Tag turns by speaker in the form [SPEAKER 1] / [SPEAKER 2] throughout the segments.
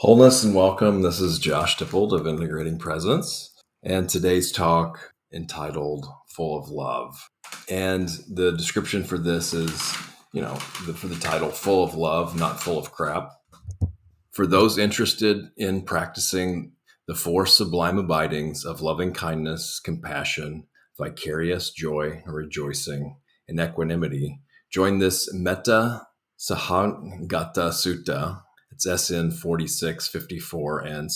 [SPEAKER 1] Wholeness and welcome. This is Josh Dippold of Integrating Presence, and today's talk entitled Full of Love. And the description for this is, for the title, Full of Love, not full of crap. For those interested in practicing the Four Sublime Abidings of loving kindness, compassion, vicarious joy, rejoicing, and equanimity, join this Mettāsahagata Sutta. It's SN 4654, and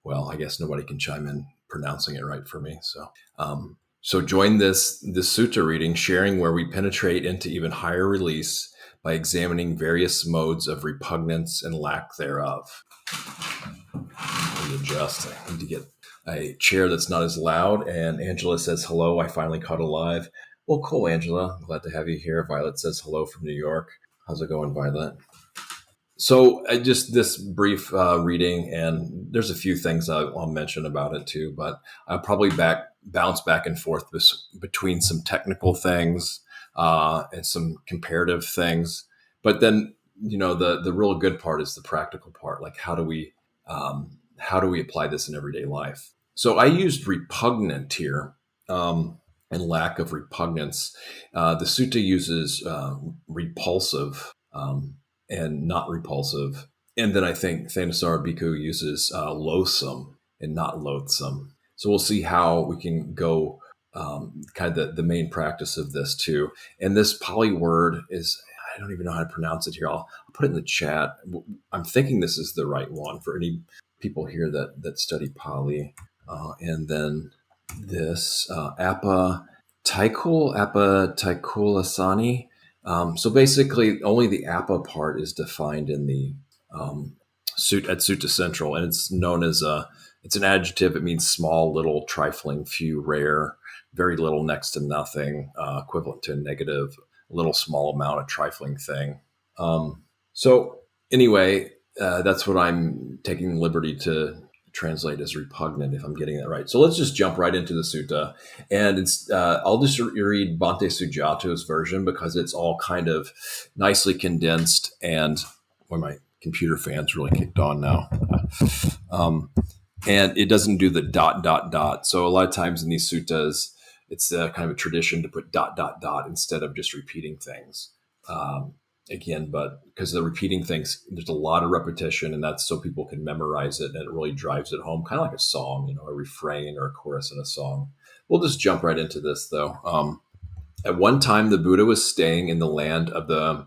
[SPEAKER 1] I guess nobody can chime in pronouncing it right for me. So join this sutta reading, sharing where we penetrate into even higher release by examining various modes of repugnance and lack thereof. Let me adjust. I need to get a chair that's not as loud. And Angela says, hello, I finally caught a live. Well, cool, Angela. Glad to have you here. Violet says hello from New York. How's it going, Violet? So just this brief reading, and there's a few things I'll mention about it too, but I'll probably bounce back and forth between some technical things and some comparative things. But then, the real good part is the practical part. Like, how do we apply this in everyday life? So I used repugnant here and lack of repugnance. The sutta uses repulsive. And not repulsive. And then I think Thanissaro Bhikkhu uses loathsome and not loathsome. So we'll see how we can go kind of the main practice of this too. And this Pali word is, I don't even know how to pronounce it here. I'll put it in the chat. I'm thinking this is the right one for any people here that study Pali. And then this appaṭikūlasaññī. So basically, only the appa part is defined in the at Sutta Central, and it's known as it's an adjective. It means small, little, trifling, few, rare, very little, next to nothing, equivalent to a negative, little, small amount, a trifling thing. So anyway, that's what I'm taking liberty to translate as repugnant, if I'm getting that right. So let's just jump right into the sutta. And I'll just read Bhante Sujato's version because it's all kind of nicely condensed. And my computer fan's really kicked on now. And it doesn't do the ... So a lot of times in these suttas, it's kind of a tradition to put ... instead of just repeating things. Again, but because the repeating things, there's a lot of repetition, and that's so people can memorize it, and it really drives it home, kind of like a song, a refrain or a chorus in a song. We'll just jump right into this, though. At one time, the Buddha was staying in the land of the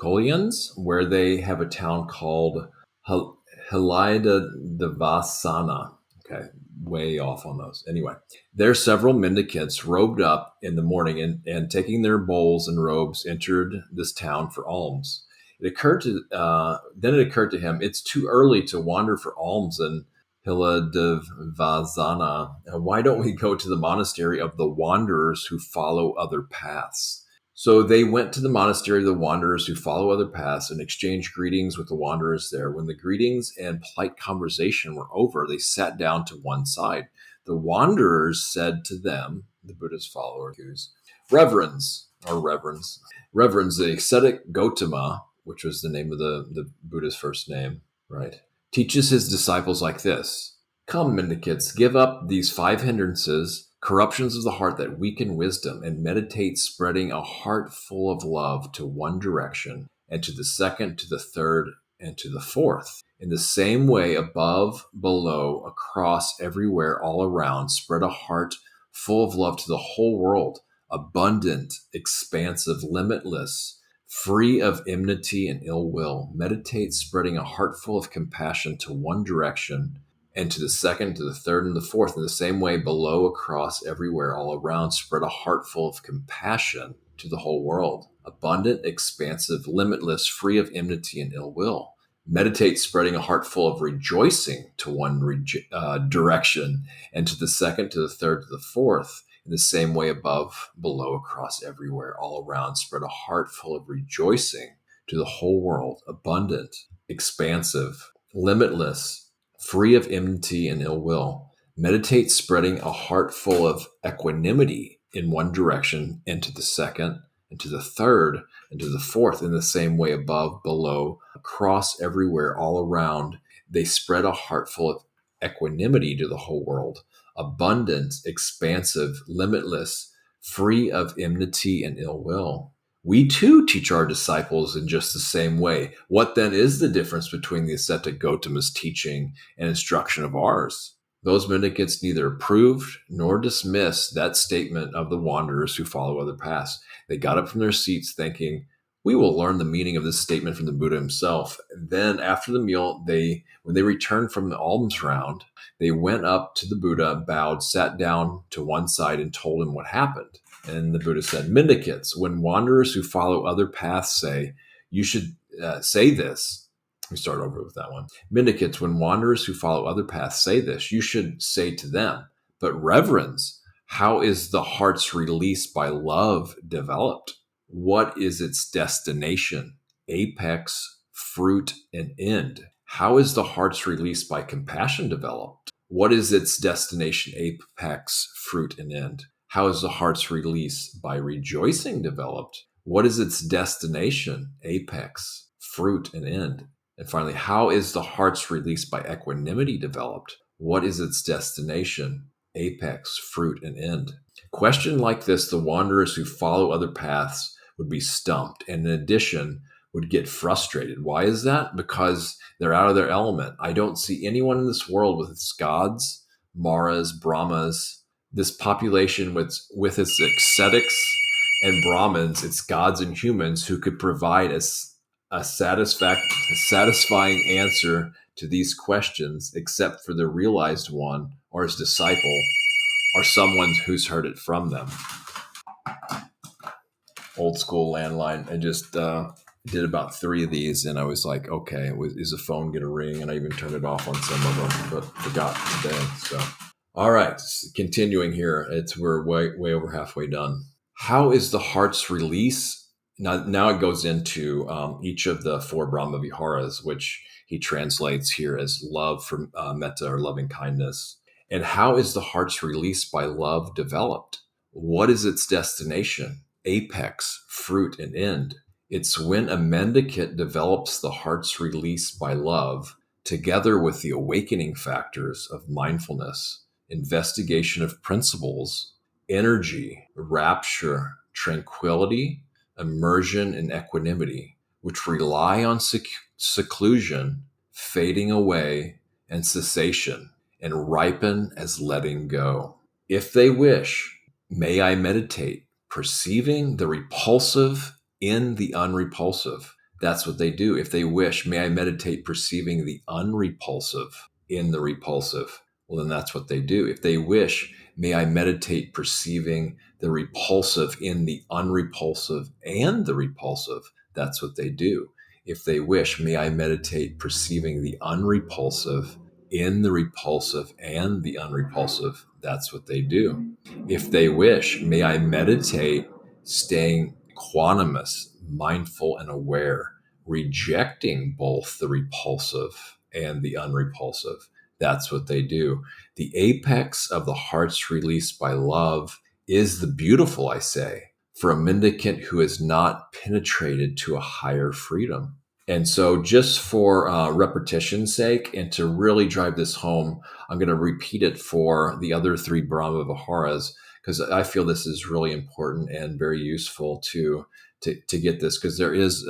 [SPEAKER 1] Kolyans, where they have a town called Halayadevasana. Okay, way off on those. Anyway, there several mendicants robed up in the morning and taking their bowls and robes entered this town for alms. Then it occurred to him, it's too early to wander for alms in Halayadevasana. Why don't we go to the monastery of the wanderers who follow other paths? So they went to the monastery of the wanderers who follow other paths and exchanged greetings with the wanderers there. When the greetings and polite conversation were over, they sat down to one side. The wanderers said to them, the Buddha's followers, Reverends, the ascetic Gautama, which was the name of the Buddha's first name, right, teaches his disciples like this. Come, mendicants, give up these 5 hindrances, corruptions of the heart that weaken wisdom, and meditate spreading a heart full of love to one direction, and to the second, to the third, and to the fourth. In the same way, above, below, across, everywhere, all around, spread a heart full of love to the whole world, abundant, expansive, limitless, free of enmity and ill will. Meditate spreading a heart full of compassion to one direction, and to the second, to the third, and the fourth. In the same way, below, across, everywhere, all around, spread a heart full of compassion to the whole world. Abundant, expansive, limitless, free of enmity and ill will. Meditate spreading a heart full of rejoicing to one direction, and to the second, to the third, to the fourth. In the same way, above, below, across, everywhere, all around, spread a heart full of rejoicing to the whole world. Abundant, expansive, limitless, free of enmity and ill will. Meditate spreading a heart full of equanimity in one direction, and to the second, and to the third, and to the fourth. In the same way, above, below, across everywhere, all around. They spread a heart full of equanimity to the whole world, abundant, expansive, limitless, free of enmity and ill will. We too teach our disciples in just the same way. What then is the difference between the ascetic Gautama's teaching and instruction of ours? Those mendicants neither approved nor dismissed that statement of the wanderers who follow other paths. They got up from their seats thinking, we will learn the meaning of this statement from the Buddha himself. And then after the meal, when they returned from the alms round, they went up to the Buddha, bowed, sat down to one side, and told him what happened. And the Buddha said, mendicants, when wanderers who follow other paths say, you should say this. Let me start over with that one. Mendicants, when wanderers who follow other paths say this, you should say to them, but reverends, how is the heart's release by love developed? What is its destination, apex, fruit, and end? How is the heart's release by compassion developed? What is its destination, apex, fruit, and end? How is the heart's release by rejoicing developed? What is its destination, apex, fruit, and end? And finally, how is the heart's release by equanimity developed? What is its destination, apex, fruit, and end? Question like this, the wanderers who follow other paths would be stumped, and in addition, would get frustrated. Why is that? Because they're out of their element. I don't see anyone in this world with its gods, Maras, Brahmas, this population with its ascetics and Brahmins, its gods and humans who could provide a satisfying answer to these questions, except for the realized one or his disciple or someone who's heard it from them. Old school landline. I just did about 3 of these, and I was like, okay, is the phone going to ring? And I even turned it off on some of them, but forgot today. So, all right, continuing here. We're way over halfway done. How is the heart's release? Now it goes into each of the 4 Brahma Viharas, which he translates here as love for metta or loving kindness. And how is the heart's release by love developed? What is its destination, apex, fruit, and end? It's when a mendicant develops the heart's release by love, together with the awakening factors of mindfulness, investigation of principles, energy, rapture, tranquility, immersion, and equanimity, which rely on seclusion, fading away, and cessation, and ripen as letting go. If they wish, may I meditate, perceiving the repulsive in the unrepulsive. That's what they do. If they wish, may I meditate, perceiving the unrepulsive in the repulsive. Well, then that's what they do. If they wish, may I meditate, perceiving the repulsive in the unrepulsive and the repulsive. That's what they do. If they wish, may I meditate, perceiving the unrepulsive in the repulsive and the unrepulsive. That's what they do. If they wish, may I meditate, staying equanimous, mindful, and aware, rejecting both the repulsive and the unrepulsive. That's what they do. The apex of the heart's release by love is the beautiful, I say, for a mendicant who has not penetrated to a higher freedom. And so just for repetition's sake and to really drive this home, I'm going to repeat it for the other 3 Brahma Viharas, because I feel this is really important and very useful to get this, because there is,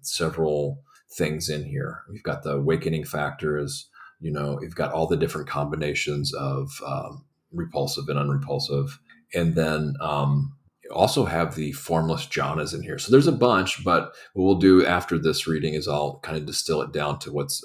[SPEAKER 1] several things in here. We've got the awakening factors, you've got all the different combinations of repulsive and unrepulsive. And then also have the formless jhanas in here. So there's a bunch, but what we'll do after this reading is I'll kind of distill it down to what's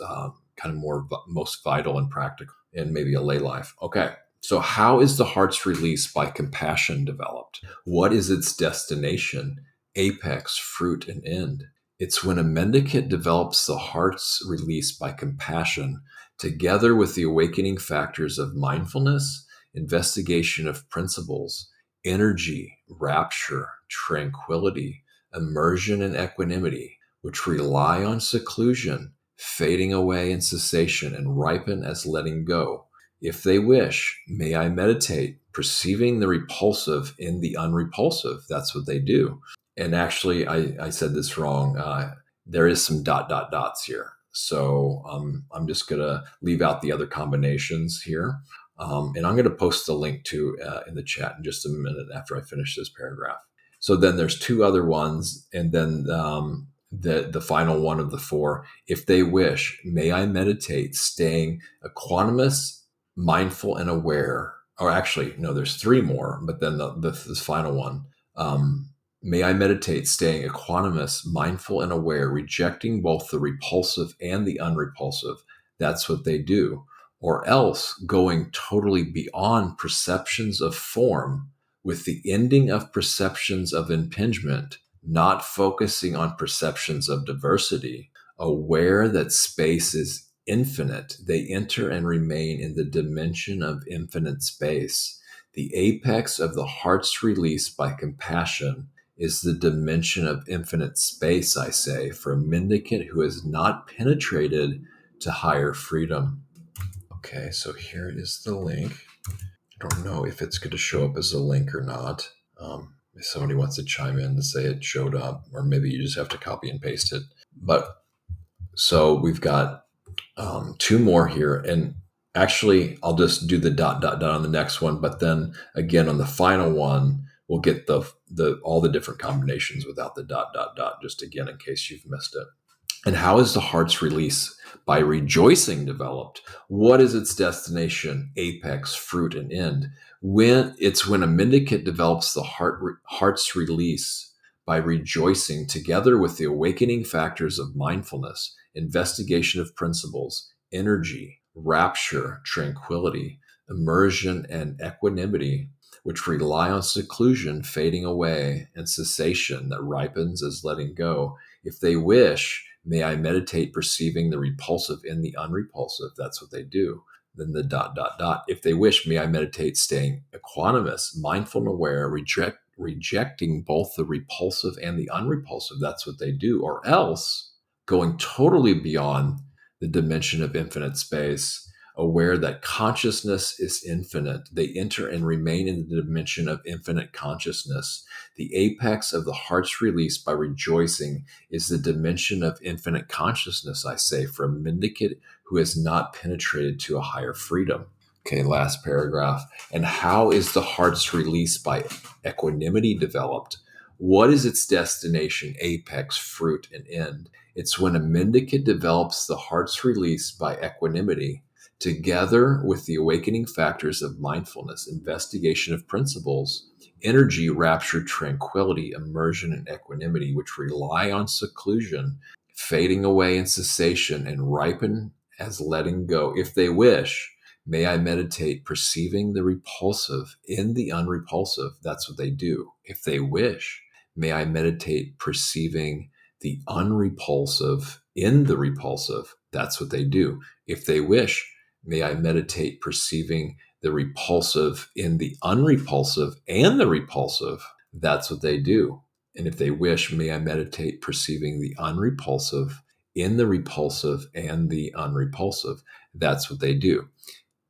[SPEAKER 1] kind of most vital and practical in maybe a lay life. Okay. So how is the heart's release by compassion developed? What is its destination, apex, fruit, and end? It's when a mendicant develops the heart's release by compassion, together with the awakening factors of mindfulness, investigation of principles, energy, rapture, tranquility, immersion, and equanimity, which rely on seclusion, fading away in cessation, and ripen as letting go. If they wish, may I meditate, perceiving the repulsive in the unrepulsive. That's what they do. And actually, I said this wrong. there is some dot, dot, dots here. So I'm just going to leave out the other combinations here. And I'm going to post the link to in the chat in just a minute after I finish this paragraph. So then there's two other ones, and then the final one of the four. If they wish, may I meditate, staying equanimous, mindful, and aware. Or actually, no, there's three more, but then this final one. May I meditate, staying equanimous, mindful, and aware, rejecting both the repulsive and the unrepulsive. That's what they do. Or else going totally beyond perceptions of form with the ending of perceptions of impingement, not focusing on perceptions of diversity, aware that space is infinite. They enter and remain in the dimension of infinite space. The apex of the heart's release by compassion is the dimension of infinite space, I say, for a mendicant who has not penetrated to higher freedom. Okay, so here is the link. I don't know if it's going to show up as a link or not. If somebody wants to chime in to say it showed up, or maybe you just have to copy and paste it. But so we've got two more here, and actually I'll just do the dot, dot, dot on the next one. But then again, on the final one, we'll get the all the different combinations without the dot, dot, dot, just again, in case you've missed it. And how is the heart's release by rejoicing developed? What is its destination, apex, fruit, and end? When a mendicant develops the heart's release by rejoicing together with the awakening factors of mindfulness, investigation of principles, energy, rapture, tranquility, immersion, and equanimity, which rely on seclusion fading away and cessation that ripens as letting go. If they wish, may I meditate perceiving the repulsive in the unrepulsive. That's what they do. Then the dot, dot, dot. If they wish, may I meditate staying equanimous, mindful and aware, rejecting both the repulsive and the unrepulsive. That's what they do. Or else going totally beyond the dimension of infinite space, aware that consciousness is infinite. They enter and remain in the dimension of infinite consciousness. The apex of the heart's release by rejoicing is the dimension of infinite consciousness, I say, for a mendicant who has not penetrated to a higher freedom. Okay, last paragraph. And how is the heart's release by equanimity developed? What is its destination, apex, fruit, and end? It's when a mendicant develops the heart's release by equanimity, together with the awakening factors of mindfulness, investigation of principles, energy, rapture, tranquility, immersion, and equanimity, which rely on seclusion, fading away in cessation, and ripen as letting go. If they wish, may I meditate perceiving the repulsive in the unrepulsive. That's what they do. If they wish, may I meditate perceiving the unrepulsive in the repulsive. That's what they do. If they wish, may I meditate perceiving the repulsive in the unrepulsive and the repulsive. That's what they do. And if they wish, may I meditate perceiving the unrepulsive in the repulsive and the unrepulsive. That's what they do.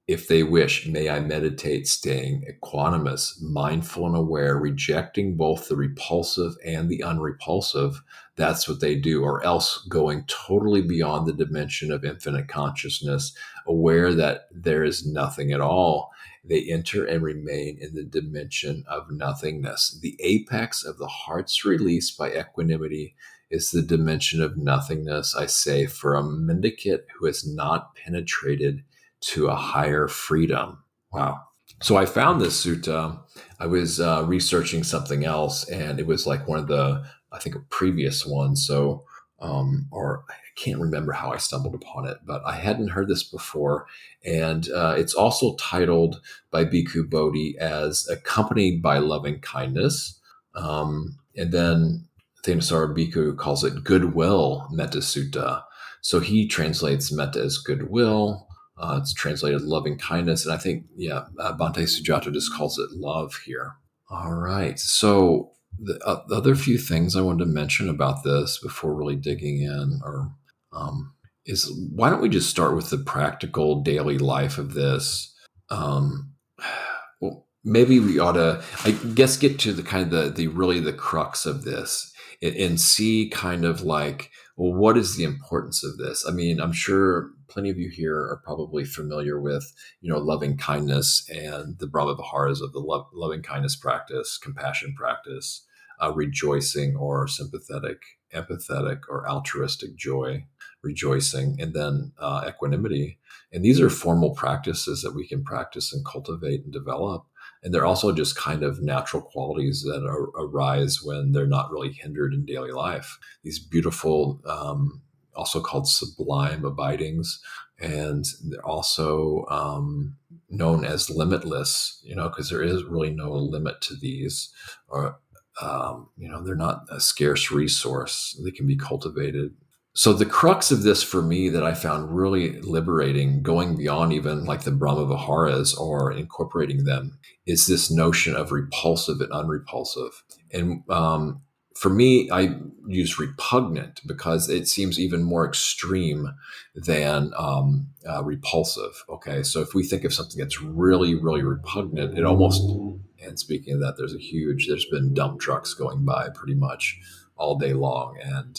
[SPEAKER 1] If they wish, may I meditate staying equanimous, mindful and aware, rejecting both the repulsive and the unrepulsive. That's what they do. Or else going totally beyond the dimension of infinite consciousness, aware that there is nothing at all. They enter and remain in the dimension of nothingness. The apex of the heart's release by equanimity is the dimension of nothingness, I say, for a mendicant who has not penetrated to a higher freedom. Wow. So I found this sutta. I was researching something else, and it was like one of the, I think, a previous one. So, or I can't remember how I stumbled upon it, but I hadn't heard this before. And it's also titled by Bhikkhu Bodhi as Accompanied by Loving Kindness. And then Thammasara Bhikkhu calls it Goodwill Metta Sutta. So he translates metta as goodwill. It's translated loving kindness. And I think, Bhante Sujata just calls it love here. All right. So the other few things I wanted to mention about this before really digging in is why don't we just start with the practical daily life of this? Well, maybe we ought to, I guess, get to the kind of the really the crux of this and see kind of like Well, what is the importance of this? I mean, I'm sure plenty of you here are probably familiar with, loving kindness and the Brahma Viharas of the loving kindness practice, compassion practice, rejoicing or sympathetic, empathetic or altruistic joy, rejoicing, and then equanimity. And these are formal practices that we can practice and cultivate and develop. And they're also just kind of natural qualities that arise when they're not really hindered in daily life. These beautiful, also called sublime abidings, and they're also known as limitless, because there is really no limit to these, or they're not a scarce resource. They can be cultivated. So the crux of this for me that I found really liberating, going beyond even like the Brahma Viharas or incorporating them, is this notion of repulsive and unrepulsive. And for me, I use repugnant because it seems even more extreme than repulsive. Okay, so if we think of something that's really, really repugnant, it almost, and speaking of that, there's been dump trucks going by pretty much all day long and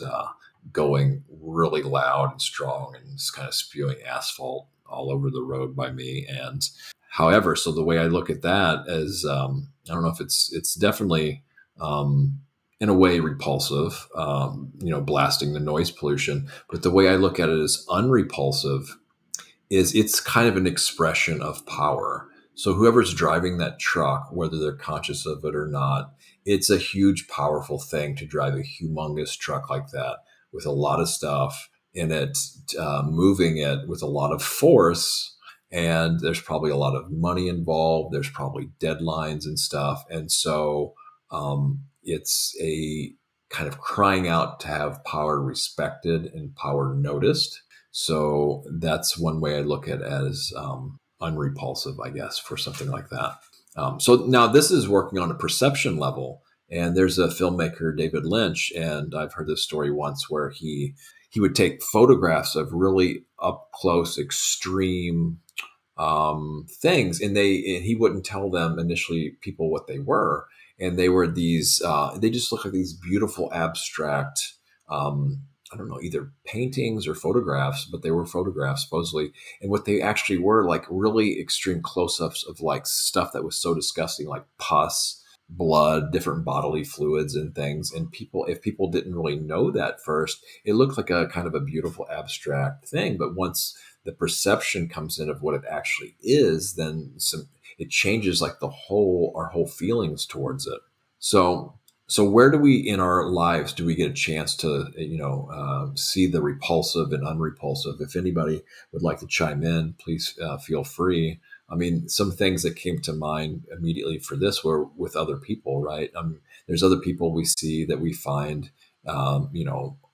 [SPEAKER 1] going really loud and strong and just kind of spewing asphalt all over the road by me. And however, so the way I look at that is, I don't know if it's definitely, in a way repulsive, blasting the noise pollution. But the way I look at it is unrepulsive is it's kind of an expression of power. So whoever's driving that truck, whether they're conscious of it or not, it's a huge, powerful thing to drive a humongous truck like that with a lot of stuff in it, moving it with a lot of force. And there's probably a lot of money involved. There's probably deadlines and stuff. And so it's a kind of crying out to have power respected and power noticed. So that's one way I look at it as unrepulsive, I guess, for something like that. So now this is working on a perception level. And there's a filmmaker, David Lynch, and I've heard this story once where he would take photographs of really up close, extreme things, and he wouldn't tell them initially people what they were, and they were these. They just look like these beautiful abstract. I don't know, either paintings or photographs, but they were photographs supposedly. And what they actually were, like really extreme close-ups of like stuff that was so disgusting, like pus, blood, different bodily fluids and things. And if people didn't really know that first, it looked like a kind of a beautiful abstract thing. But once the perception comes in of what it actually is, then it changes like our whole feelings towards it. So where do we in our lives do we get a chance to see the repulsive and unrepulsive? If anybody would like to chime in, please feel free. I mean, some things that came to mind immediately for this were with other people, right? There's other people we see that we find,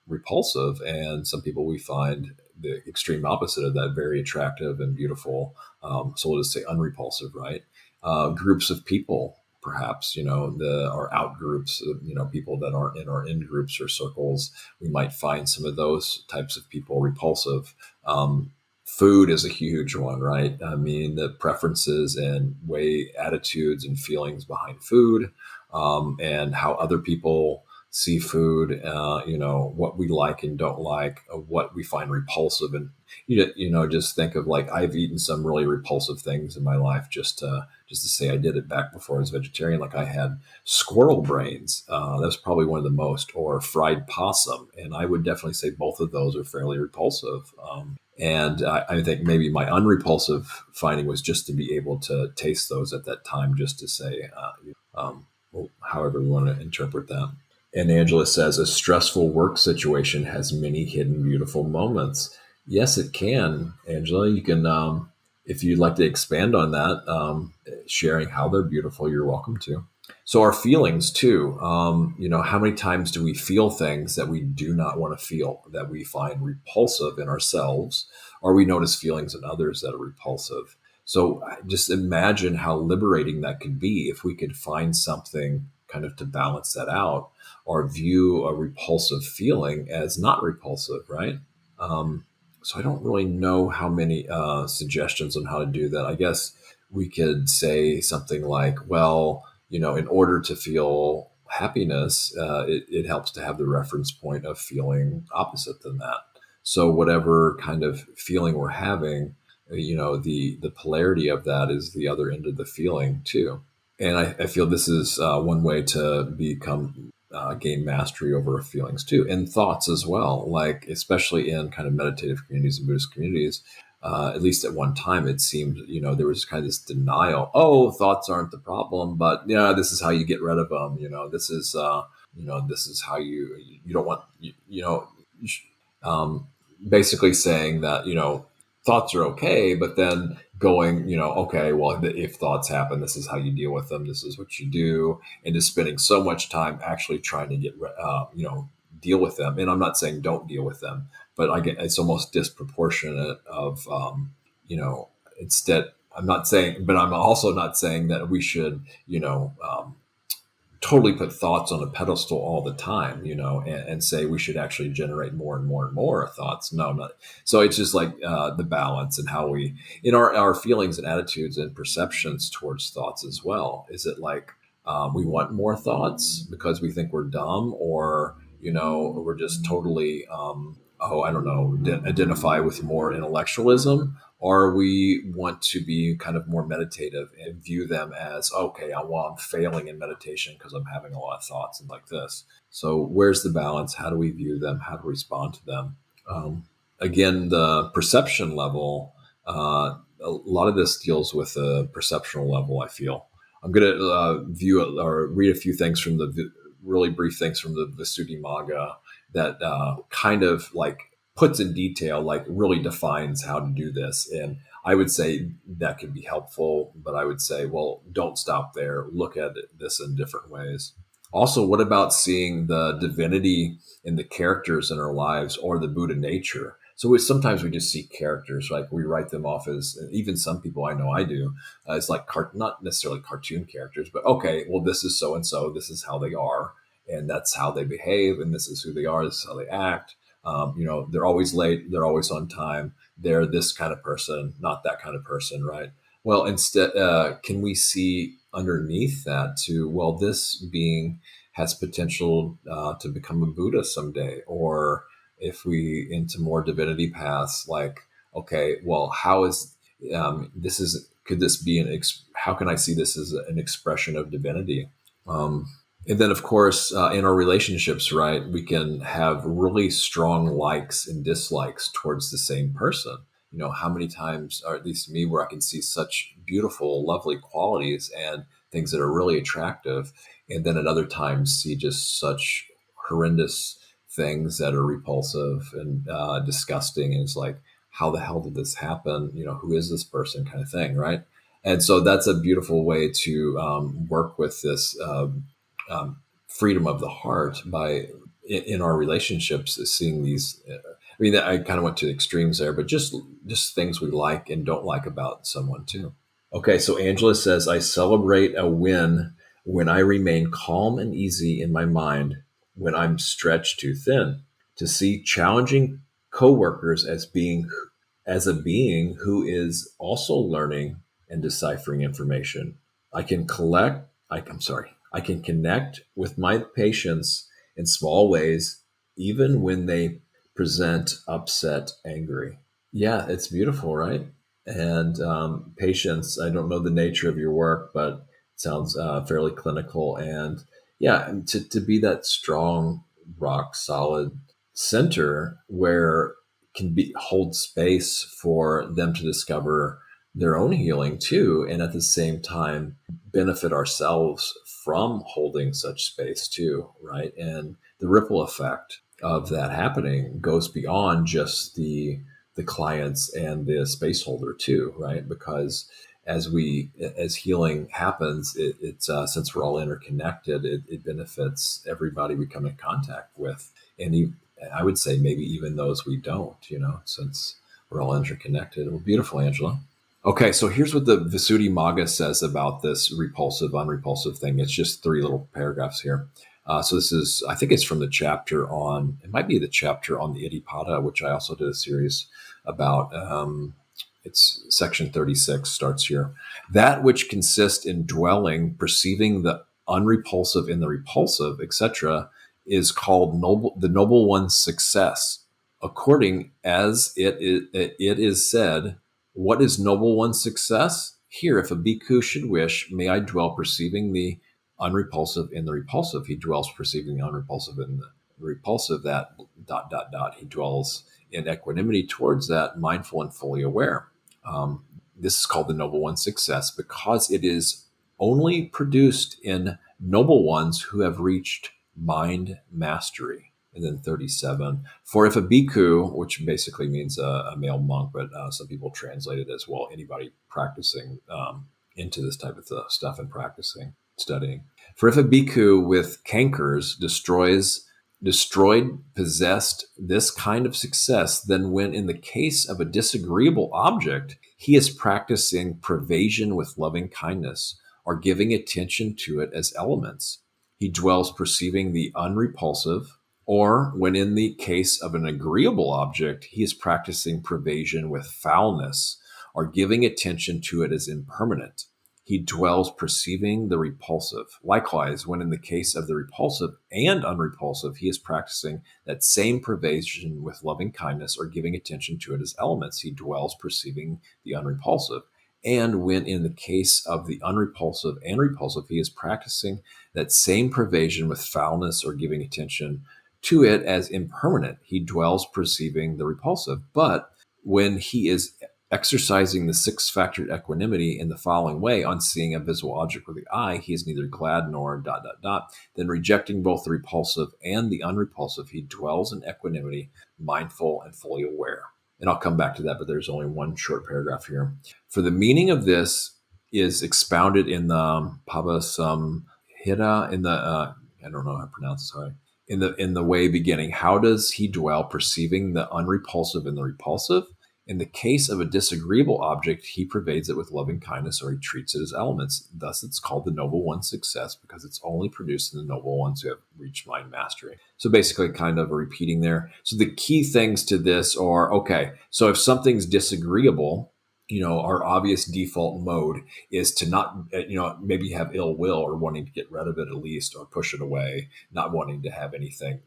[SPEAKER 1] repulsive, and some people we find the extreme opposite of that, very attractive and beautiful. So we'll just say unrepulsive, right? Groups of people, perhaps, or out groups, people that aren't in our in groups or circles, we might find some of those types of people repulsive. Food is a huge one, right? I mean, the preferences and attitudes and feelings behind food, and how other people see food, what we like and don't like, what we find repulsive. And, just think of like, I've eaten some really repulsive things in my life just to say I did it back before I was vegetarian. Like I had squirrel brains. That's probably one of the most, or fried possum. And I would definitely say both of those are fairly repulsive. And I think maybe my unrepulsive finding was just to be able to taste those at that time, just to say, however we want to interpret them. And Angela says, a stressful work situation has many hidden beautiful moments. Yes, it can, Angela. You can, if you'd like to expand on that, sharing how they're beautiful, you're welcome to. So our feelings too, how many times do we feel things that we do not want to feel, that we find repulsive in ourselves, or we notice feelings in others that are repulsive? So just imagine how liberating that could be if we could find something kind of to balance that out, or view a repulsive feeling as not repulsive, right? So I don't really know how many suggestions on how to do that. I guess we could say something like, well, in order to feel happiness, it helps to have the reference point of feeling opposite than that. So whatever kind of feeling we're having, the polarity of that is the other end of the feeling too. And I feel this is one way to gain mastery over feelings too, and thoughts as well. Like especially in kind of meditative communities and Buddhist communities, at least at one time, it seemed there was kind of this denial. Oh, thoughts aren't the problem, but yeah, this is how you get rid of them. This is how you don't want you sh- um, basically saying that thoughts are okay, but then going, okay, well, if thoughts happen, this is how you deal with them. This is what you do, and just spending so much time actually trying to deal with them. And I'm not saying don't deal with them, but I get it's almost disproportionate of, instead. I'm not saying, but I'm also not saying that we should, totally put thoughts on a pedestal all the time, and say we should actually generate more and more and more thoughts. No, not. So it's just like the balance and how we, in our feelings and attitudes and perceptions towards thoughts as well. Is it like we want more thoughts because we think we're dumb, or, we're just totally, I don't know, identify with more intellectualism, or we want to be kind of more meditative and view them as, okay, well, I'm failing in meditation because I'm having a lot of thoughts and like this. So where's the balance? How do we view them? How to respond to them? Again, the perception level, a lot of this deals with the perceptual level, I feel. I'm going to view or read a few things from really brief things from the Visuddhimagga that kind of like puts in detail, like really defines how to do this. And I would say that could be helpful, but I would say, well, don't stop there. Look at this in different ways. Also, what about seeing the divinity in the characters in our lives, or the Buddha nature? So sometimes we just see characters, like we write them off as, even some people I know I do, it's like not necessarily cartoon characters, but okay, well, this is so and so, this is how they are, and that's how they behave, and this is who they are, this is how they act. They're always late, they're always on time, they're this kind of person, not that kind of person, right? Well, instead, can we see underneath that to, well, this being has potential to become a Buddha someday, or if we into more divinity paths, like, okay, well, how is this is could this be how can I see this as an expression of divinity? And then, of course, in our relationships, right, we can have really strong likes and dislikes towards the same person. How many times, or at least me, where I can see such beautiful, lovely qualities and things that are really attractive, and then at other times see just such horrendous things that are repulsive and disgusting. And it's like, how the hell did this happen? Who is this person, kind of thing, right? And so that's a beautiful way to work with this freedom of the heart by in our relationships, is seeing these. I mean, I kind of went to extremes there, but just things we like and don't like about someone too. Okay, so Angela says, I celebrate a win when I remain calm and easy in my mind when I'm stretched too thin. To see challenging coworkers as a being who is also learning and deciphering information. I can connect with my patients in small ways, even when they present upset, angry. Yeah, it's beautiful, right? And patients, I don't know the nature of your work, but it sounds fairly clinical. And yeah, and to be that strong, rock solid center where can be hold space for them to discover their own healing too, and at the same time benefit ourselves from holding such space too, right? And the ripple effect of that happening goes beyond just the clients and the space holder too, right? Because as healing happens, it's since we're all interconnected, it benefits everybody we come in contact with, and I would say maybe even those we don't, since we're all interconnected. Well, beautiful, Angela. Okay, so here's what the Visuddhimagga says about this repulsive, unrepulsive thing. It's just 3 little paragraphs here. So this is, I think it's from the chapter on, it might be the chapter on the Iddhipada, which I also did a series about. It's section 36 starts here. That which consists in dwelling, perceiving the unrepulsive in the repulsive, etc., is called the noble one's success. According as it is said, what is noble one's success? Here, if a bhikkhu should wish, may I dwell perceiving the unrepulsive in the repulsive. He dwells perceiving the unrepulsive in the repulsive, that ... He dwells in equanimity towards that, mindful and fully aware. This is called the noble one's success because it is only produced in noble ones who have reached mind mastery. And then 37, for if a bhikkhu, which basically means a male monk, but some people translate it as, well, anybody practicing into this type of stuff and practicing, studying. For if a bhikkhu with cankers destroyed, possessed this kind of success, then when in the case of a disagreeable object, he is practicing pervasion with loving kindness or giving attention to it as elements, he dwells perceiving the unrepulsive, or when in the case of an agreeable object, he is practicing pervasion with foulness or giving attention to it as impermanent, he dwells perceiving the repulsive. Likewise, when in the case of the repulsive and unrepulsive, he is practicing that same pervasion with loving kindness or giving attention to it as elements, he dwells perceiving the unrepulsive. And when in the case of the unrepulsive and repulsive, he is practicing that same pervasion with foulness or giving attention to it as impermanent, he dwells perceiving the repulsive. But when he is exercising the six-factored equanimity in the following way, on seeing a visible object with the eye, he is neither glad nor ... Then rejecting both the repulsive and the unrepulsive, he dwells in equanimity, mindful and fully aware. And I'll come back to that, but there's only one short paragraph here. For the meaning of this is expounded in the Pavasamhita, in the, I don't know how to pronounce it, sorry. In the way beginning, how does he dwell perceiving the unrepulsive and the repulsive? In the case of a disagreeable object, he pervades it with loving kindness or he treats it as elements. Thus, it's called the noble one's success because it's only produced in the noble ones who have reached mind mastery. So basically kind of a repeating there. So the key things to this are, okay, so if something's disagreeable, our obvious default mode is to not, maybe have ill will or wanting to get rid of it at least, or push it away, not wanting to have anything,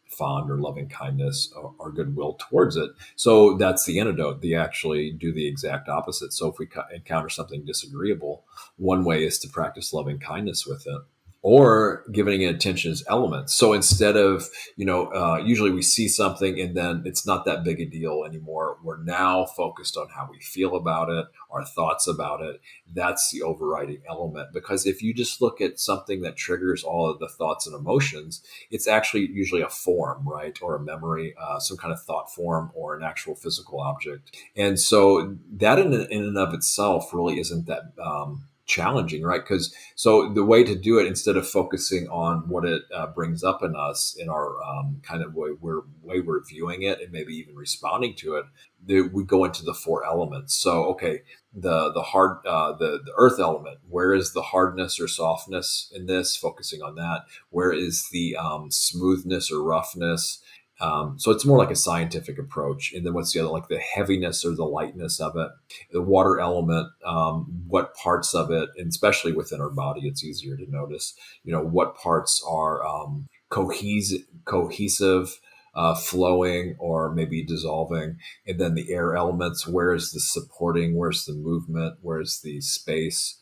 [SPEAKER 1] fond or loving kindness or goodwill towards it. So that's the antidote. They actually do the exact opposite. So if we encounter something disagreeable, one way is to practice loving kindness with it, or giving it attention as elements. So instead of, usually we see something and then it's not that big a deal anymore. We're now focused on how we feel about it, our thoughts about it. That's the overriding element. Because if you just look at something that triggers all of the thoughts and emotions, it's actually usually a form, right? Or a memory, some kind of thought form or an actual physical object. And so that in and of itself really isn't that challenging, right? Because so the way to do it, instead of focusing on what it brings up in us, in our kind of way we're viewing it and maybe even responding to it, we go into the four elements. So okay, the hard the earth element, where is the hardness or softness in this? Focusing on that. Where is the smoothness or roughness? So it's more like a scientific approach. And then what's the other, like the heaviness or the lightness of it? The water element, what parts of it, and especially within our body, it's easier to notice, what parts are cohesive, flowing, or maybe dissolving. And then the air elements, where is the supporting, where's the movement, where's the space?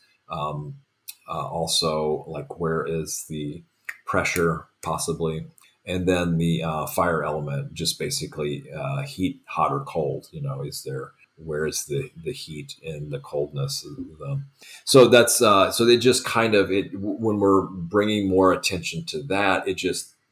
[SPEAKER 1] Also, like, where is the pressure, possibly? And then the fire element, just basically heat, hot or cold. Where is the heat and the coldness of them? So that's so they just kind of when we're bringing more attention to that,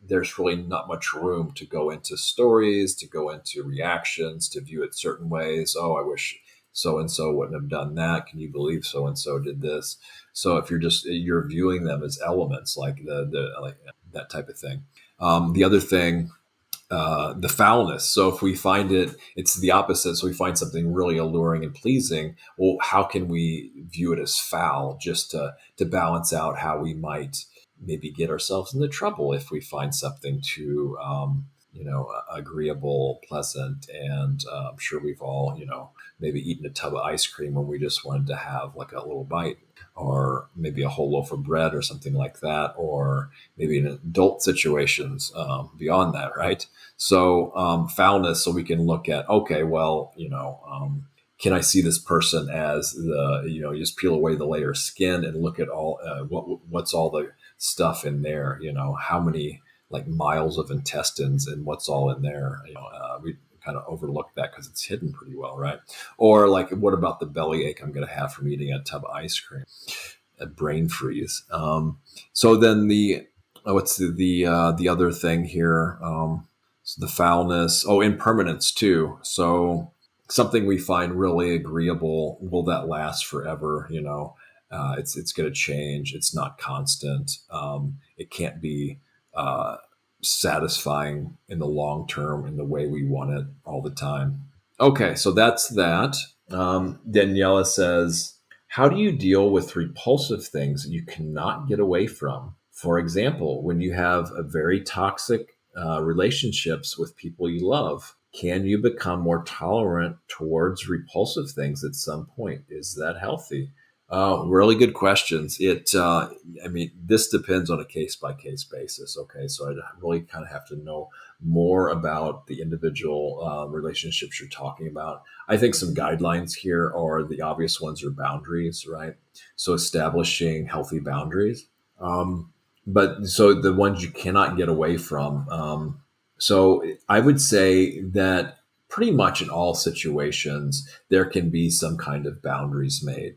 [SPEAKER 1] there's really not much room to go into stories, to go into reactions, to view it certain ways. Oh, I wish so and so wouldn't have done that. Can you believe so and so did this? So if you're viewing them as elements, like like that type of thing. The other thing, the foulness. So if we find it's the opposite. So we find something really alluring and pleasing. Well, how can we view it as foul, just to balance out how we might maybe get ourselves into trouble if we find something too agreeable, pleasant. And I'm sure we've all, maybe eaten a tub of ice cream when we just wanted to have like a little bite, or maybe a whole loaf of bread or something like that, or maybe in adult situations beyond that, right? So foulness, so we can look at, okay, well, can I see this person as you just peel away the layer of skin and look at all what's all the stuff in there, how many like miles of intestines and what's all in there. We kind of overlook that because it's hidden pretty well, right? Or like, what about the bellyache I'm going to have from eating a tub of ice cream? A brain freeze. So then what's the other thing here? So the foulness. Oh, impermanence too. So something we find really agreeable, will that last forever? It's going to change. It's not constant. It can't be uh, satisfying in the long term in the way we want it all the time. Okay, so that's that. Daniela says, how do you deal with repulsive things you cannot get away from? For example, when you have a very toxic relationships with people you love, can you become more tolerant towards repulsive things at some point? Is that healthy? Really good questions. I mean, this depends on a case by case basis. Okay, so I really kind of have to know more about the individual relationships you're talking about. I think some guidelines here are the obvious ones are boundaries, right? So establishing healthy boundaries. But so the ones you cannot get away from. So I would say that pretty much in all situations, there can be some kind of boundaries made,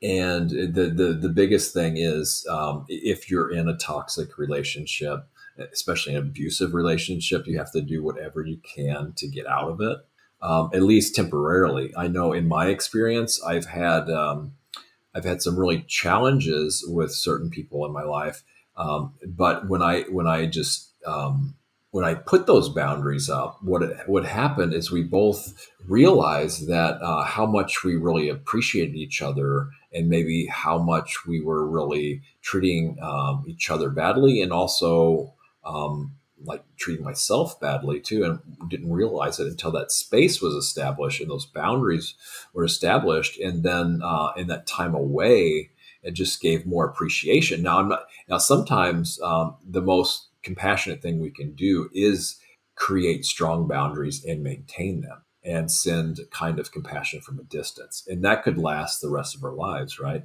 [SPEAKER 1] and the biggest thing is if you're in a toxic relationship, especially an abusive relationship, you have to do whatever you can to get out of it, at least temporarily. I know in my experience, I've had some really challenges with certain people in my life, but when I put those boundaries up, what happened is we both realized that how much we really appreciated each other, and maybe how much we were really treating each other badly, and also like treating myself badly too, and didn't realize it until that space was established and those boundaries were established, and then in that time away, it just gave more appreciation. Now I'm not now sometimes the most compassionate thing we can do is create strong boundaries and maintain them and send kind of compassion from a distance. And that could last the rest of our lives, right?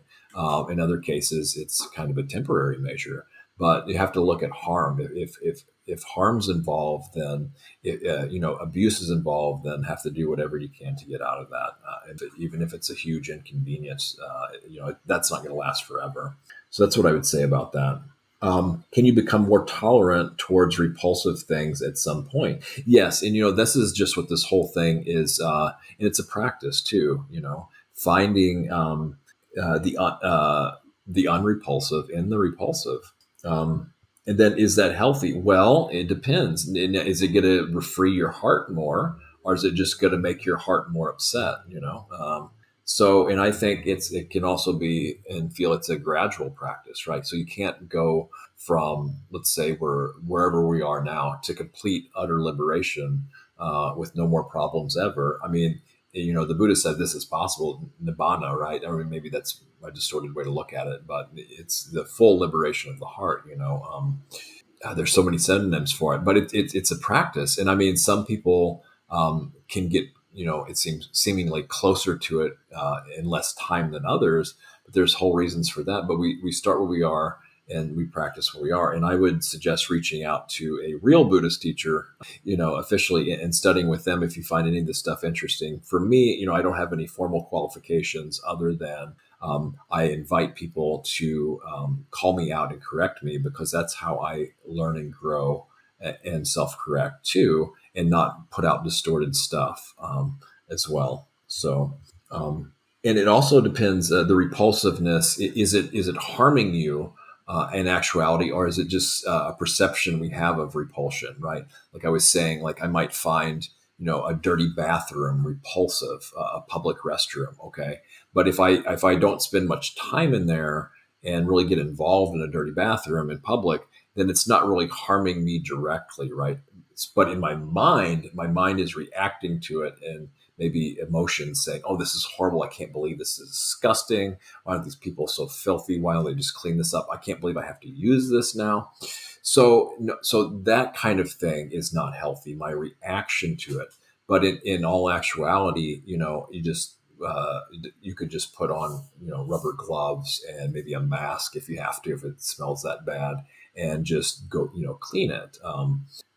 [SPEAKER 1] In other cases, it's kind of a temporary measure, but you have to look at harm. If harm's involved, then abuse is involved, then have to do whatever you can to get out of that. Even if it's a huge inconvenience, that's not going to last forever. So that's what I would say about that. Can you become more tolerant towards repulsive things at some point? Yes, and this is just what this whole thing is, and it's a practice too. Finding the unrepulsive in the repulsive, and then is that healthy? Well, it depends. Is it going to free your heart more, or is it just going to make your heart more upset? So, and I think it can also be and feel it's a gradual practice, right? So you can't go from, let's say, wherever we are now to complete utter liberation with no more problems ever. I mean, the Buddha said this is possible, nibbana, right? I mean, maybe that's a distorted way to look at it, but it's the full liberation of the heart. There's so many synonyms for it, but it's a practice, and I mean, some people can get it seems seemingly closer to it in less time than others, but there's whole reasons for that. But we start where we are and we practice where we are. And I would suggest reaching out to a real Buddhist teacher, officially, and studying with them if you find any of this stuff interesting. For me, I don't have any formal qualifications other than I invite people to call me out and correct me, because that's how I learn and grow and self-correct too, and not put out distorted stuff as well. So, and it also depends. The repulsiveness, is it harming you in actuality, or is it just a perception we have of repulsion? Right? Like I was saying, like I might find a dirty bathroom repulsive, a public restroom. Okay, but if I don't spend much time in there and really get involved in a dirty bathroom in public, then it's not really harming me directly, right? But in my mind is reacting to it, and maybe emotions saying, "Oh, this is horrible. I can't believe this is disgusting. Why are these people so filthy? Why don't they just clean this up? I can't believe I have to use this now." So, so that kind of thing is not healthy. My reaction to it, but in all actuality, you just you could just put on rubber gloves and maybe a mask if you have to, if it smells that bad, and just go clean it.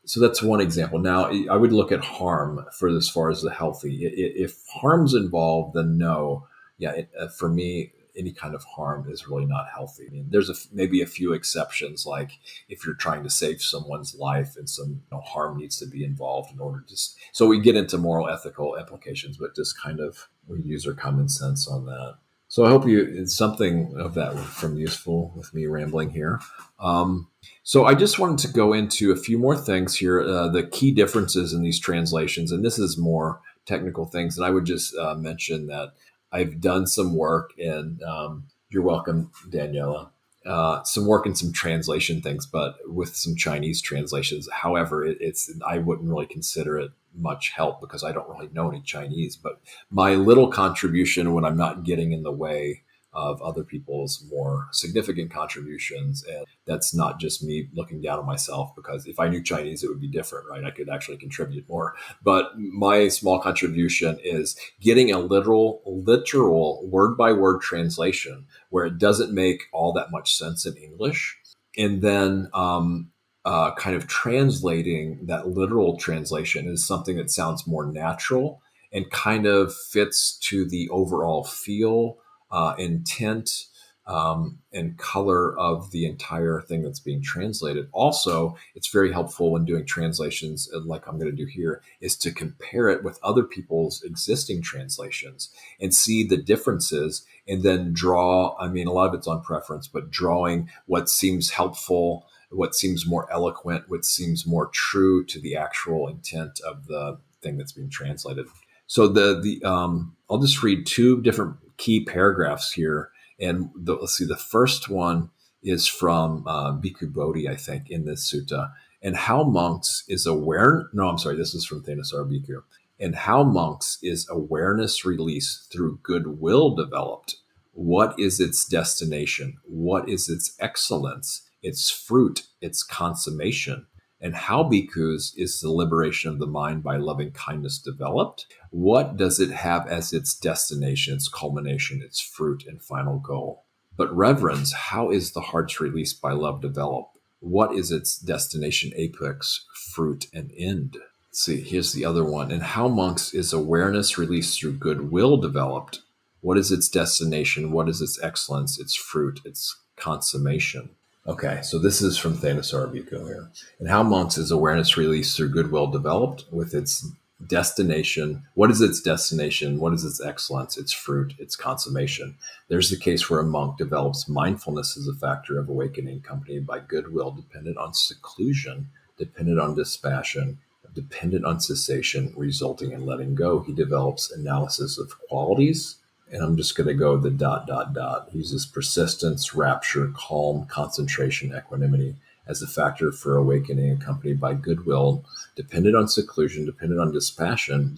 [SPEAKER 1] So that's one example. Now, I would look at harm for as far as the healthy. If harm's involved, then no. Yeah, for me, any kind of harm is really not healthy. I mean, there's maybe a few exceptions, like if you're trying to save someone's life and some harm needs to be involved in order to. So we get into moral, ethical implications, but just kind of we use our common sense on that. So I hope it's something of that from useful with me rambling here. So I just wanted to go into a few more things here, the key differences in these translations, and this is more technical things. And I would just mention that I've done some work in, you're welcome, Daniela, some work in some translation things, but with some Chinese translations. However, I wouldn't really consider it much help because I don't really know any Chinese, but my little contribution when I'm not getting in the way of other people's more significant contributions. And that's not just me looking down on myself, because if I knew Chinese, it would be different, right? I could actually contribute more. But my small contribution is getting a literal word by word translation where it doesn't make all that much sense in English. And then kind of translating that literal translation is something that sounds more natural and kind of fits to the overall feel, intent, and color of the entire thing that's being translated. Also, it's very helpful when doing translations, like I'm going to do here, is to compare it with other people's existing translations and see the differences, and then draw. I mean, a lot of it's on preference, but drawing what seems helpful, what seems more eloquent, what seems more true to the actual intent of the thing that's being translated. So I'll just read two different key paragraphs here, and let's see. The first one is from Bhikkhu Bodhi, I think, in this sutta. And how monks is aware. No, I'm sorry. This is from Thanissaro Bhikkhu. And how monks is awareness released through goodwill developed? What is its destination? What is its excellence? Its fruit, its consummation? And how, bhikkhus, is the liberation of the mind by loving kindness developed? What does it have as its destination, its culmination, its fruit, and final goal? But reverence, how is the heart's release by love developed? What is its destination, apex, fruit, and end? Let's see, here's the other one. And how, monks, is awareness released through goodwill developed? What is its destination? What is its excellence, its fruit, its consummation? Okay, so this is from Thanissaro Bhikkhu here. And how, monks, is awareness released through goodwill developed? With its destination. What is its destination? What is its excellence, its fruit, its consummation? There's the case where a monk develops mindfulness as a factor of awakening, accompanied by goodwill, dependent on seclusion, dependent on dispassion, dependent on cessation, resulting in letting go. He develops analysis of qualities. And I'm just going to go the ... He uses persistence, rapture, calm, concentration, equanimity as a factor for awakening, accompanied by goodwill, dependent on seclusion, dependent on dispassion,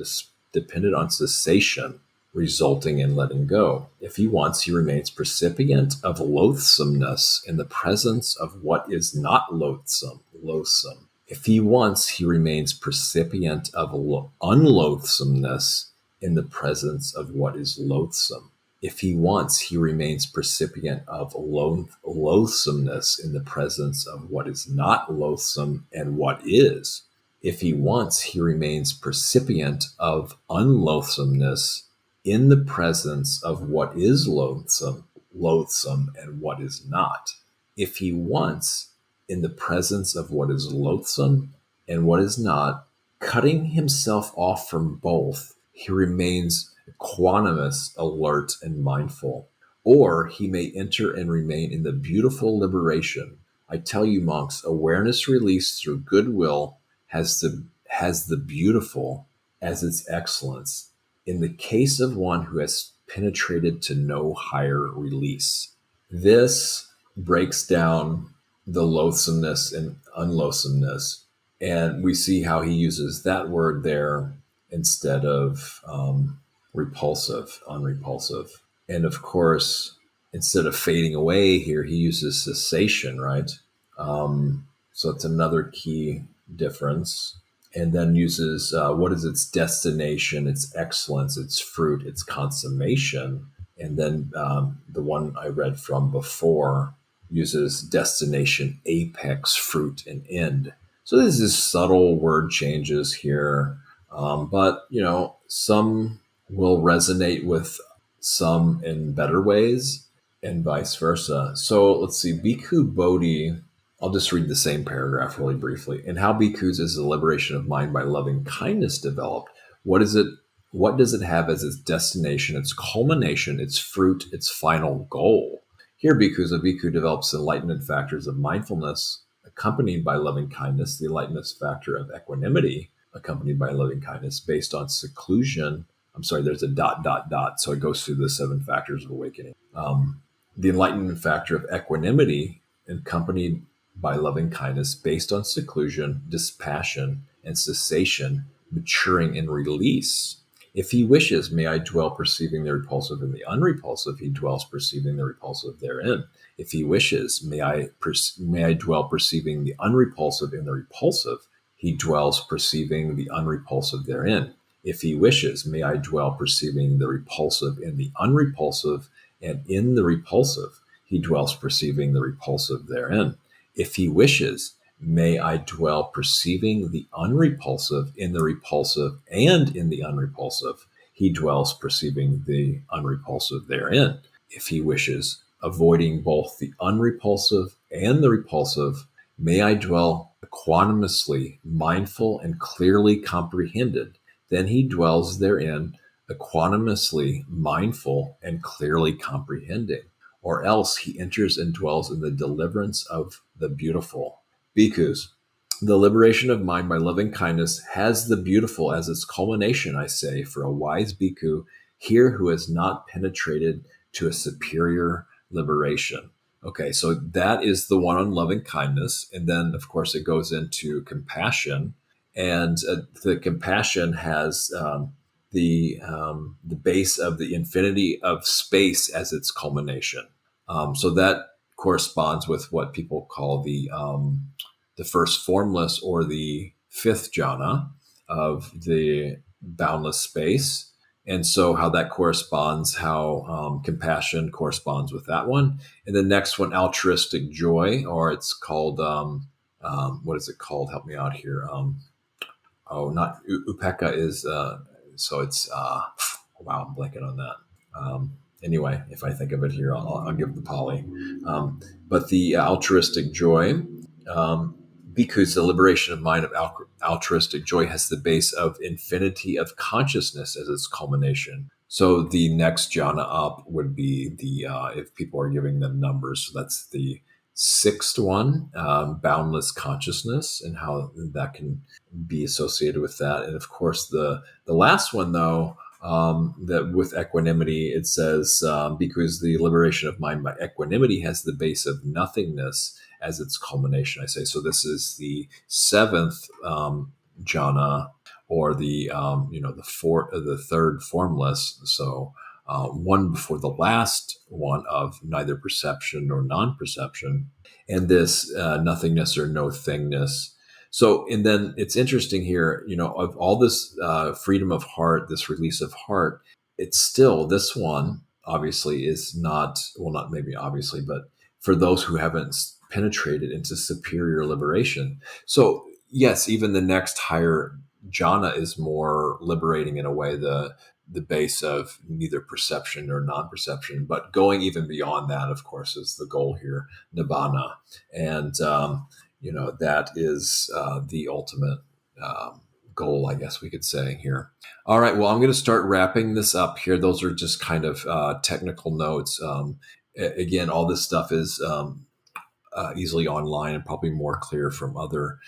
[SPEAKER 1] dependent on cessation, resulting in letting go. If he wants, he remains percipient of loathsomeness in the presence of what is not loathsome. If he wants, he remains percipient of unloathsomeness in the presence of what is loathsome. If he wants, he remains percipient of loathsomeness in the presence of what is not loathsome and what is. If he wants, he remains percipient of unloathsomeness in the presence of what is loathsome and what is not. If he wants, in the presence of what is loathsome and what is not, cutting himself off from both, he remains equanimous, alert, and mindful. Or he may enter and remain in the beautiful liberation. I tell you, monks, awareness released through goodwill has the beautiful as its excellence, in the case of one who has penetrated to no higher release. This breaks down the loathsomeness and unloathsomeness. And we see how he uses that word there instead of repulsive, unrepulsive. And of course, instead of fading away here, he uses cessation, right? So it's another key difference. And then uses what is its destination, its excellence, its fruit, its consummation. And then the one I read from before uses destination, apex, fruit, and end. So this is subtle word changes here, but some will resonate with some in better ways, and vice versa. So let's see, Bhikkhu Bodhi. I'll just read the same paragraph really briefly. And how bhikkhus is the liberation of mind by loving kindness developed? What is it? What does it have as its destination, its culmination, its fruit, its final goal? Here, bhikkhus, a bhikkhu develops enlightenment factors of mindfulness, accompanied by loving kindness, the enlightenment factor of equanimity, accompanied by loving kindness, based on seclusion. I'm sorry, there's a ... So it goes through the 7 factors of awakening. The enlightenment factor of equanimity, accompanied by loving kindness, based on seclusion, dispassion, and cessation, maturing in release. If he wishes, may I dwell perceiving the repulsive and the unrepulsive, he dwells perceiving the repulsive therein. If he wishes, may I dwell perceiving the unrepulsive and the repulsive, he dwells perceiving the unrepulsive therein. If he wishes, may I dwell perceiving the repulsive and the unrepulsive, and in the repulsive, he dwells perceiving the repulsive therein. If he wishes, may I dwell perceiving the unrepulsive in the repulsive and in the unrepulsive, he dwells perceiving the unrepulsive therein. If he wishes, avoiding both the unrepulsive and the repulsive, may I dwell equanimously, mindful and clearly comprehended. Then he dwells therein, equanimously, mindful and clearly comprehending. Or else he enters and dwells in the deliverance of the beautiful. Bhikkhus, the liberation of mind by loving kindness has the beautiful as its culmination, I say, for a wise bhikkhu here who has not penetrated to a superior liberation. Okay, so that is the one on loving kindness. And then, of course, it goes into compassion. And the compassion has the base of the infinity of space as its culmination. So that corresponds with what people call the first formless, or the 5th jhana of the boundless space. And so how that corresponds, how compassion corresponds with that one. And the next one, altruistic joy, or it's called, what is it called? Help me out here. Not upekkha is, so it's, wow, I'm blanking on that. Anyway, if I think of it here, I'll give the Pali. But the altruistic joy, because the liberation of mind of altruistic joy has the base of infinity of consciousness as its culmination. So the next jhana up would be the, if people are giving them numbers, so that's the 6th one, boundless consciousness, and how that can be associated with that. And of course, the last one, though, that with equanimity, it says, because the liberation of mind by equanimity has the base of nothingness as its culmination, I say. So this is the 7th jhana, or the the 3rd formless. So one before the last one of neither perception nor non-perception, and this nothingness or no thingness. So, and then it's interesting here, of all this freedom of heart, this release of heart, it's still, this one obviously is not, well, not maybe obviously, but for those who haven't penetrated into superior liberation. So yes, even the next higher jhana is more liberating in a way, the base of neither perception or non-perception, but going even beyond that, of course, is the goal here, nibbana. And, that is the ultimate goal, I guess we could say here. All right, well, I'm going to start wrapping this up here. Those are just kind of technical notes. Again, all this stuff is easily online and probably more clear from other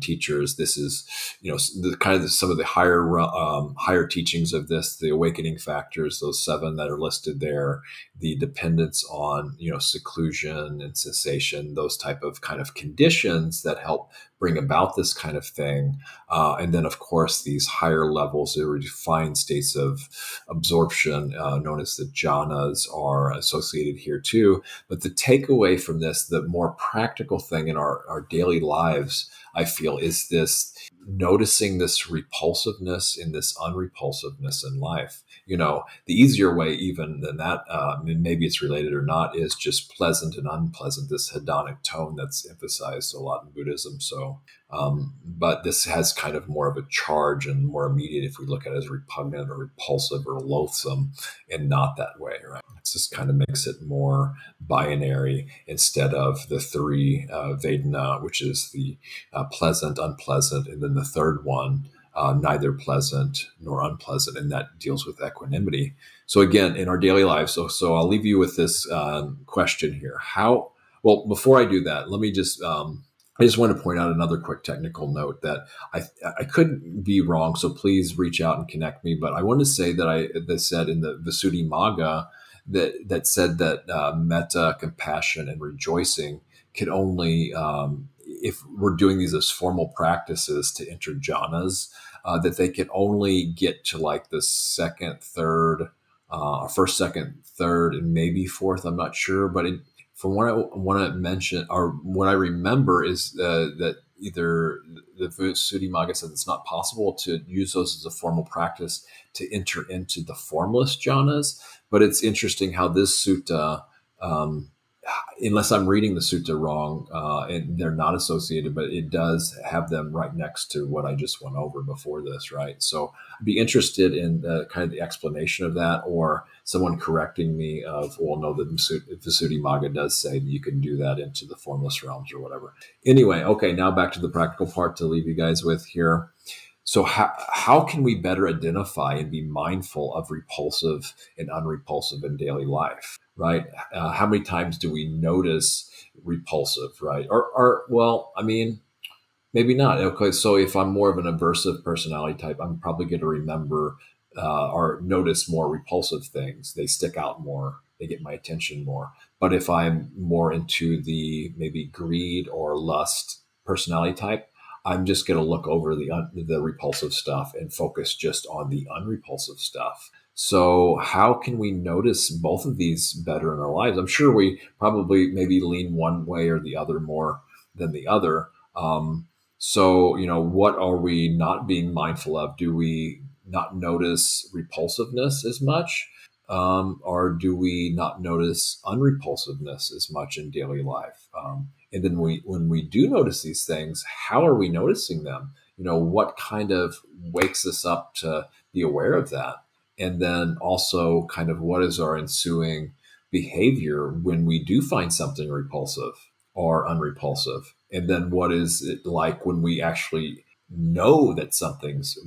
[SPEAKER 1] teachers. This is, the kind of some of the higher teachings of this, the awakening factors, those 7 that are listed there, the dependence on, seclusion and cessation, those type of kind of conditions that help bring about this kind of thing. And then, of course, these higher levels, or refined states of absorption, known as the jhanas, are associated here too. But the takeaway from this, the more practical thing in our daily lives, I feel, is this noticing this repulsiveness in this unrepulsiveness in life. The easier way even than that, maybe it's related or not, is just pleasant and unpleasant, this hedonic tone that's emphasized a lot in Buddhism. So, but this has kind of more of a charge and more immediate if we look at it as repugnant or repulsive or loathsome, and not that way, right? It just kind of makes it more binary instead of the 3 Vedana, which is the pleasant, unpleasant, and then the third one, neither pleasant nor unpleasant, and that deals with equanimity. So again, in our daily lives, so I'll leave you with this question here. Well, before I do that, let me just, I just want to point out another quick technical note that I could be wrong, so please reach out and connect me. But I want to say that said in the Visuddhimagga that said that metta, compassion, and rejoicing can only, if we're doing these as formal practices to enter jhanas, that they can only get to like the second, third, first, second, third, and maybe fourth. I'm not sure, but from what I want to mention, or what I remember, is that either the Visuddhimagga said it's not possible to use those as a formal practice to enter into the formless jhanas. But it's interesting how this sutta, unless I'm reading the sutta wrong, and they're not associated, but it does have them right next to what I just went over before this, right? So I'd be interested in kind of the explanation of that, or someone correcting me of, well, no, the Visuddhimagga does say that you can do that into the formless realms or whatever. Anyway, okay, now back to the practical part to leave you guys with here. So how can we better identify and be mindful of repulsive and unrepulsive in daily life, right? How many times do we notice repulsive, right? Or well, I mean, maybe not. Okay, so if I'm more of an aversive personality type, I'm probably going to remember or notice more repulsive things. They stick out more. They get my attention more. But if I'm more into the maybe greed or lust personality type, I'm just going to look over the repulsive stuff and focus just on the unrepulsive stuff. So how can we notice both of these better in our lives? I'm sure we probably maybe lean one way or the other more than the other. So, what are we not being mindful of? Do we not notice repulsiveness as much? Or do we not notice unrepulsiveness as much in daily life? And then when we do notice these things, how are we noticing them? What kind of wakes us up to be aware of that? And then also kind of what is our ensuing behavior when we do find something repulsive or unrepulsive? And then what is it like when we actually know that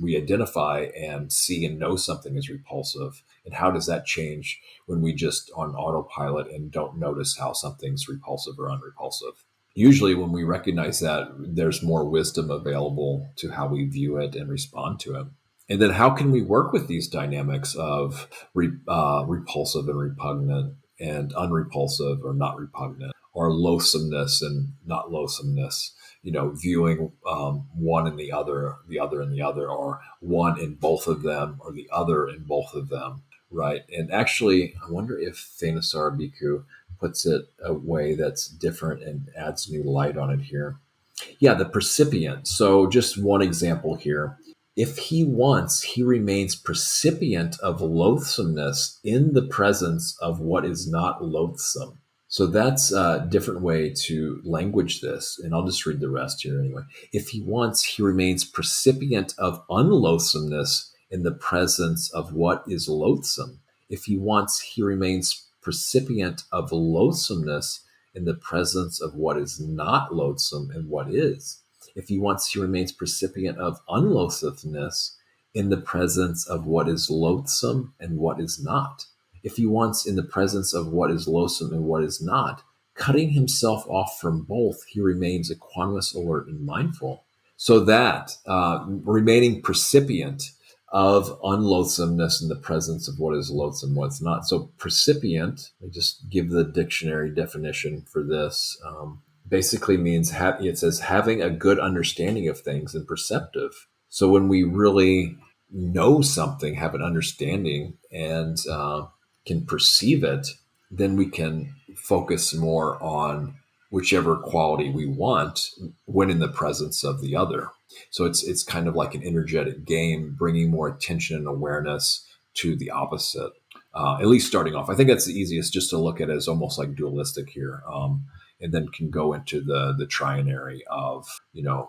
[SPEAKER 1] we identify and see and know something is repulsive? And how does that change when we just on autopilot and don't notice how something's repulsive or unrepulsive? Usually when we recognize that, there's more wisdom available to how we view it and respond to it. And then how can we work with these dynamics of repulsive and repugnant, and unrepulsive or not repugnant, or loathsomeness and not loathsomeness, viewing one in the other in the other, or one in both of them, or the other in both of them, right? And actually, I wonder if Thanissaro Bhikkhu puts it a way that's different and adds new light on it here. Yeah, the percipient. So just one example here. If he wants, he remains percipient of loathsomeness in the presence of what is not loathsome. So that's a different way to language this. And I'll just read the rest here anyway. If he wants, he remains percipient of unloathsomeness in the presence of what is loathsome. If he wants, he remains percipient of loathsomeness in the presence of what is not loathsome and what is. If he wants, he remains percipient of unloathsomeness in the presence of what is loathsome and what is not. If he wants, in the presence of what is loathsome and what is not, cutting himself off from both, he remains equanimous, alert, and mindful. So that remaining percipient of unloathsomeness in the presence of what is loathsome, what's not. So percipient, I just give the dictionary definition for this, basically means, it says having a good understanding of things and perceptive. So when we really know something, have an understanding, and can perceive it, then we can focus more on whichever quality we want when in the presence of the other. So it's kind of like an energetic game, bringing more attention and awareness to the opposite. At least starting off, I think that's the easiest, just to look at it as almost like dualistic here, and then can go into the trinary of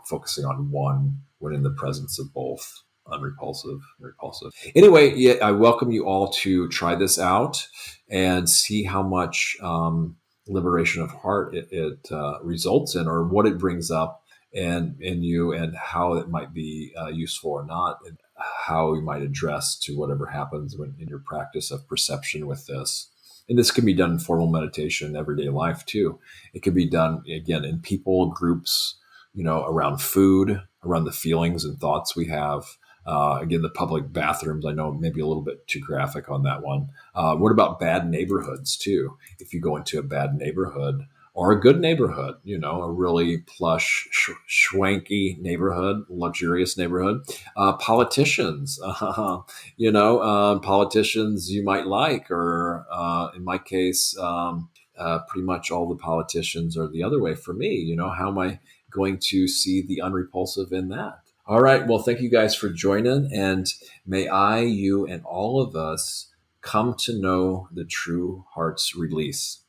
[SPEAKER 1] focusing on one when in the presence of both, unrepulsive, repulsive. Anyway, yeah, I welcome you all to try this out and see how much liberation of heart it results in, or what it brings up and in you, and how it might be useful or not, and how we might address to whatever happens in your practice of perception with this. And this can be done in formal meditation, everyday life too. It can be done, again, in people, groups, around food, around the feelings and thoughts we have. Again, the public bathrooms, I know maybe a little bit too graphic on that one. What about bad neighborhoods too? If you go into a bad neighborhood, or a good neighborhood, a really plush, schwanky neighborhood, luxurious neighborhood. Politicians, politicians you might like, or in my case, pretty much all the politicians are the other way for me. How am I going to see the unrepulsive in that? All right. Well, thank you guys for joining, and may I, you, and all of us come to know the true heart's release.